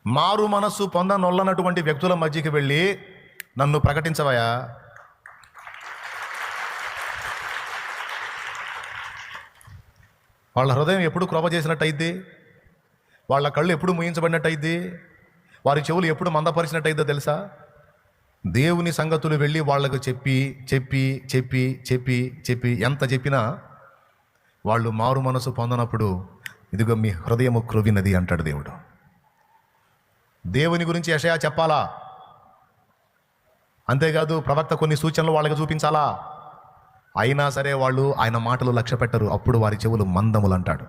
మారు మనస్సు పొందనొల్లనటువంటి వ్యక్తుల మధ్యకి వెళ్ళి నన్ను ప్రకటించవయా, వాళ్ళ హృదయం ఎప్పుడు కృప చేసినట్టయిద్ది, వాళ్ళ కళ్ళు ఎప్పుడు ముయించబడినట్టయిద్ది, వారి చెవులు ఎప్పుడు మందపరిచినట్టయిద్దో తెలుసా? దేవుని సంగతులు వెళ్ళి వాళ్ళకు చెప్పి చెప్పి చెప్పి చెప్పి చెప్పి ఎంత చెప్పినా వాళ్ళు మారు మనసు పొందనప్పుడు ఇదిగో మీ హృదయము క్రొవ్వినది అంటాడు దేవుడు. దేవుని గురించి యెషయా చెప్పాలా, అంతేకాదు ప్రవక్త కొన్ని సూచనలు వాళ్ళకి చూపించాలా, అయినా సరే వాళ్ళు ఆయన మాటలు లక్ష్య పెట్టరు. అప్పుడు వారి చెవులు మందములు అంటాడు.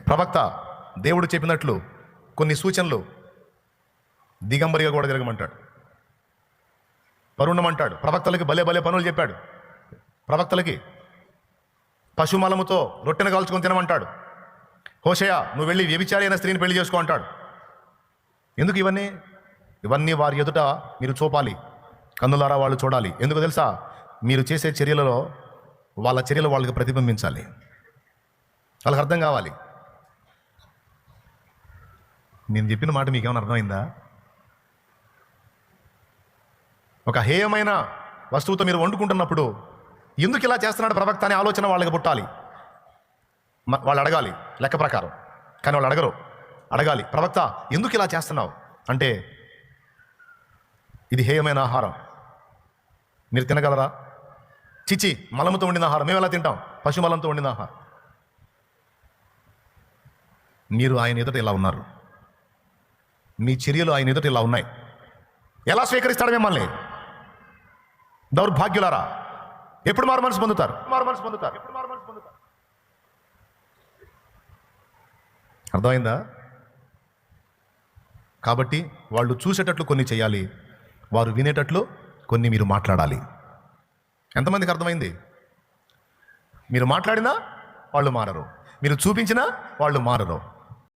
ప్రవక్త దేవుడు చెప్పినట్లు కొన్ని సూచనలు దిగంబరిగా కూడా తిరగమంటాడు, పరుండమంటాడు. ప్రవక్తలకి భలే భలే పనులు చెప్పాడు. ప్రవక్తలకి పశుమలముతో రొట్టెను కాల్చుకొని తినమంటాడు. హోషేయా నువ్వు వెళ్ళి వ్యభిచారి అయిన స్త్రీని పెళ్లి చేసుకో అంటాడు. ఎందుకు ఇవన్నీ వారి ఎదుట మీరు చూపాలి, కన్నులారా వాళ్ళు చూడాలి. ఎందుకు తెలుసా? మీరు చేసే చర్యలలో వాళ్ళ చర్యలు వాళ్ళకి ప్రతిబింబించాలి, వాళ్ళకి అర్థం కావాలి. నేను చెప్పిన మాట మీకేమైనా అర్థమైందా? ఒక హేయమైన వస్తువుతో మీరు వండుకుంటున్నప్పుడు ఎందుకు ఇలా చేస్తున్నాడు ప్రవక్త అనే ఆలోచన వాళ్ళకి పుట్టాలి. వాళ్ళు అడగాలి లెక్క ప్రకారం, కానీ వాళ్ళు అడగరు. అడగాలి, ప్రవక్త ఎందుకు ఇలా చేస్తున్నావు అంటే, ఇది హేయమైన ఆహారం, మీరు తినగలరా? చిచి, మలముతో వండిన ఆహారం మేము ఎలా తింటాం? పశుమలంతో వండిన ఆహారం. మీరు ఆయన ఎదుట ఇలా ఉన్నారు, మీ చర్యలు ఆయన ఎదుట ఇలా ఉన్నాయి. ఎలా స్వీకరిస్తాడు మిమ్మల్ని? దౌర్భాగ్యులారా, ఎప్పుడు మారు మనసు పొందుతారు? అర్థమైందా? కాబట్టి వాళ్ళు చూసేటట్లు కొన్ని చేయాలి, వారు వినేటట్లు కొన్ని మీరు మాట్లాడాలి. ఎంతమందికి అర్థమైంది? మీరు మాట్లాడినా వాళ్ళు మారరు, మీరు చూపించినా వాళ్ళు మారరు.